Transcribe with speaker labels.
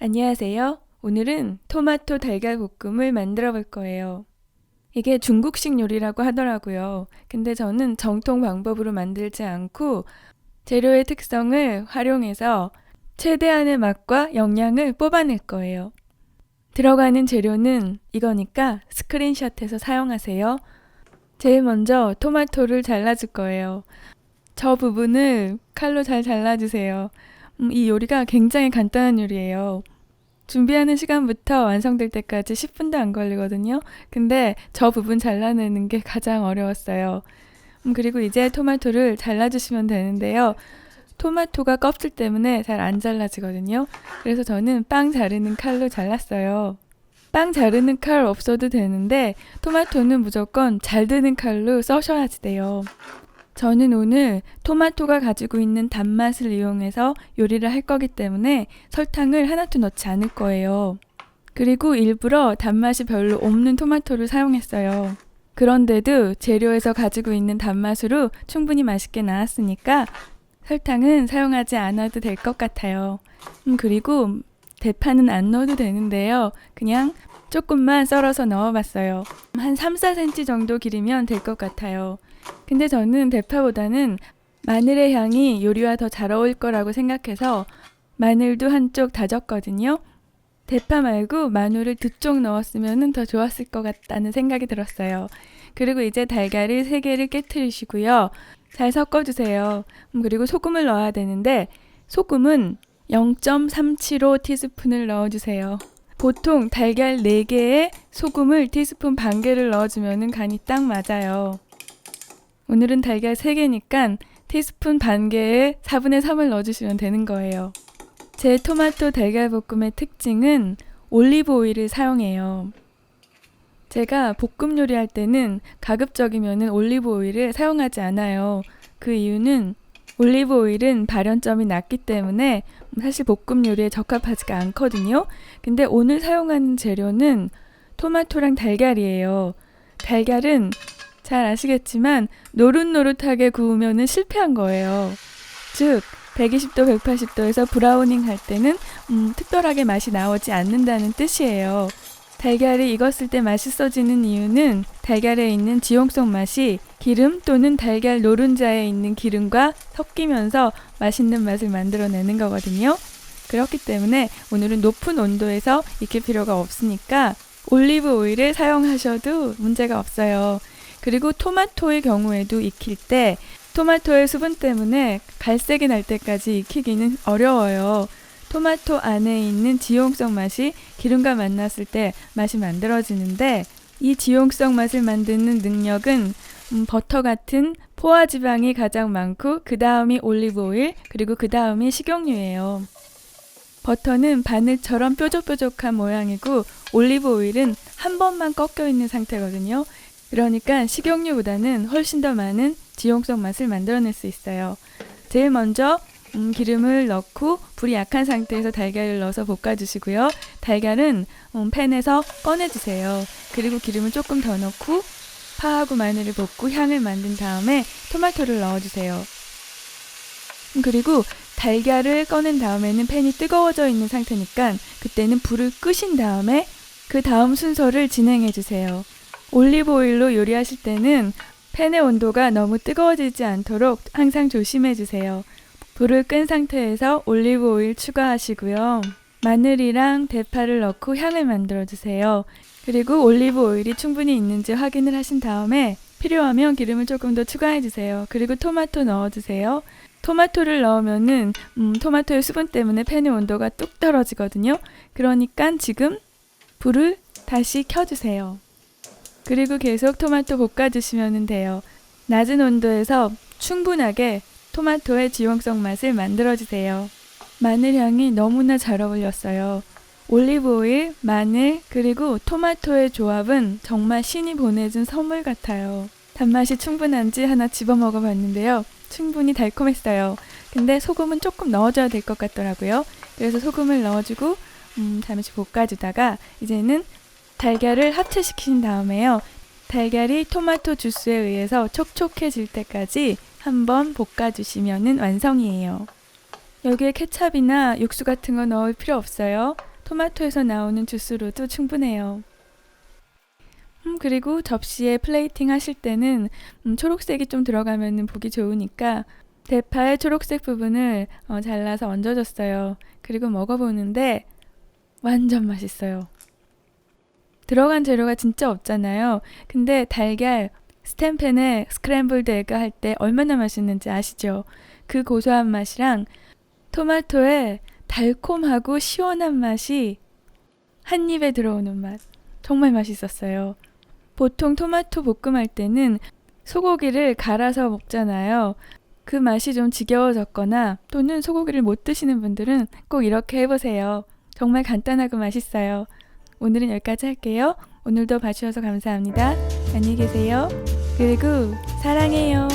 Speaker 1: 안녕하세요. 오늘은 토마토 달걀 볶음을 만들어 볼 거예요. 이게 중국식 요리라고 하더라고요. 근데 저는 정통 방법으로 만들지 않고 재료의 특성을 활용해서 최대한의 맛과 영양을 뽑아낼 거예요. 들어가는 재료는 이거니까 스크린샷해서 사용하세요. 제일 먼저 토마토를 잘라줄 거예요. 저 부분을 칼로 잘 잘라주세요. 이 요리가 굉장히 간단한 요리예요. 준비하는 시간부터 완성될 때까지 10분도 안 걸리거든요. 근데 저 부분 잘라내는 게 가장 어려웠어요. 그리고 이제 토마토를 잘라주시면 되는데요. 토마토가 껍질 때문에 잘 안 잘라지거든요. 그래서 저는 빵 자르는 칼로 잘랐어요. 빵 자르는 칼 없어도 되는데 토마토는 무조건 잘 드는 칼로 써셔야지 돼요. 저는 오늘 토마토가 가지고 있는 단맛을 이용해서 요리를 할 거기 때문에 설탕을 하나도 넣지 않을 거예요. 그리고 일부러 단맛이 별로 없는 토마토를 사용했어요. 그런데도 재료에서 가지고 있는 단맛으로 충분히 맛있게 나왔으니까 설탕은 사용하지 않아도 될 것 같아요. 그리고 대파는 안 넣어도 되는데요. 그냥 조금만 썰어서 넣어봤어요. 한 3-4cm 정도 기르면 될 것 같아요. 근데 저는 대파보다는 마늘의 향이 요리와 더 잘 어울릴 거라고 생각해서 마늘도 한쪽 다졌거든요. 대파 말고 마늘을 2쪽 넣었으면 더 좋았을 것 같다는 생각이 들었어요. 그리고 이제 달걀을 3개를 깨트리시고요. 잘 섞어주세요. 그리고 소금을 넣어야 되는데 소금은 0.375티스푼을 넣어주세요. 보통 달걀 4개에 소금을 티스푼 반 개를 넣어주면 간이 딱 맞아요. 오늘은 달걀 3개니까 티스푼 반 개에 4분의 3을 넣어주시면 되는 거예요. 제 토마토 달걀 볶음의 특징은 올리브 오일을 사용해요. 제가 볶음 요리할 때는 가급적이면 올리브 오일을 사용하지 않아요. 그 이유는 올리브 오일은 발연점이 낮기 때문에 사실 볶음 요리에 적합하지가 않거든요. 근데 오늘 사용하는 재료는 토마토랑 달걀이에요. 달걀은 잘 아시겠지만 노릇노릇하게 구우면 실패한 거예요. 즉 120도, 180도에서 브라우닝 할 때는 특별하게 맛이 나오지 않는다는 뜻이에요. 달걀이 익었을 때 맛있어지는 이유는 달걀에 있는 지용성 맛이 기름 또는 달걀 노른자에 있는 기름과 섞이면서 맛있는 맛을 만들어내는 거거든요. 그렇기 때문에 오늘은 높은 온도에서 익힐 필요가 없으니까 올리브 오일을 사용하셔도 문제가 없어요. 그리고 토마토의 경우에도 익힐 때 토마토의 수분 때문에 갈색이 날 때까지 익히기는 어려워요. 토마토 안에 있는 지용성 맛이 기름과 만났을 때 맛이 만들어지는데 이 지용성 맛을 만드는 능력은 버터 같은 포화지방이 가장 많고 그 다음이 올리브 오일 그리고 그 다음이 식용유예요. 버터는 바늘처럼 뾰족뾰족한 모양이고 올리브 오일은 한 번만 꺾여 있는 상태거든요. 그러니까 식용유보다는 훨씬 더 많은 지용성 맛을 만들어낼 수 있어요. 제일 먼저 기름을 넣고 불이 약한 상태에서 달걀을 넣어서 볶아주시고요. 달걀은 팬에서 꺼내주세요. 그리고 기름을 조금 더 넣고 파하고 마늘을 볶고 향을 만든 다음에 토마토를 넣어주세요. 그리고 달걀을 꺼낸 다음에는 팬이 뜨거워져 있는 상태니까 그때는 불을 끄신 다음에 그 다음 순서를 진행해주세요. 올리브 오일로 요리하실 때는 팬의 온도가 너무 뜨거워지지 않도록 항상 조심해주세요. 불을 끈 상태에서 올리브 오일 추가하시고요. 마늘이랑 대파를 넣고 향을 만들어주세요. 그리고 올리브 오일이 충분히 있는지 확인을 하신 다음에 필요하면 기름을 조금 더 추가해주세요. 그리고 토마토 넣어주세요. 토마토를 넣으면은 토마토의 수분 때문에 팬의 온도가 뚝 떨어지거든요. 그러니까 지금 불을 다시 켜주세요. 그리고 계속 토마토 볶아주시면 돼요. 낮은 온도에서 충분하게 토마토의 지용성 맛을 만들어주세요. 마늘 향이 너무나 잘 어울렸어요. 올리브 오일, 마늘, 그리고 토마토의 조합은 정말 신이 보내준 선물 같아요. 단맛이 충분한지 하나 집어 먹어봤는데요. 충분히 달콤했어요. 근데 소금은 조금 넣어줘야 될 것 같더라고요. 그래서 소금을 넣어주고 잠시 볶아주다가 이제는 달걀을 합체시킨 다음에요. 달걀이 토마토 주스에 의해서 촉촉해질 때까지 한번 볶아주시면 완성이에요. 여기에 케찹이나 육수 같은 거 넣을 필요 없어요. 토마토에서 나오는 주스로도 충분해요. 그리고 접시에 플레이팅 하실 때는 초록색이 좀 들어가면 보기 좋으니까 대파의 초록색 부분을 잘라서 얹어줬어요. 그리고 먹어보는데 완전 맛있어요. 들어간 재료가 진짜 없잖아요. 근데 달걀 스텐팬에 스크램블드 에그 할 때 얼마나 맛있는지 아시죠? 그 고소한 맛이랑 토마토의 달콤하고 시원한 맛이 한 입에 들어오는 맛. 정말 맛있었어요. 보통 토마토 볶음 할 때는 소고기를 갈아서 먹잖아요. 그 맛이 좀 지겨워졌거나 또는 소고기를 못 드시는 분들은 꼭 이렇게 해보세요. 정말 간단하고 맛있어요. 오늘은 여기까지 할게요. 오늘도 봐주셔서 감사합니다. 안녕히 계세요. 그리고 사랑해요.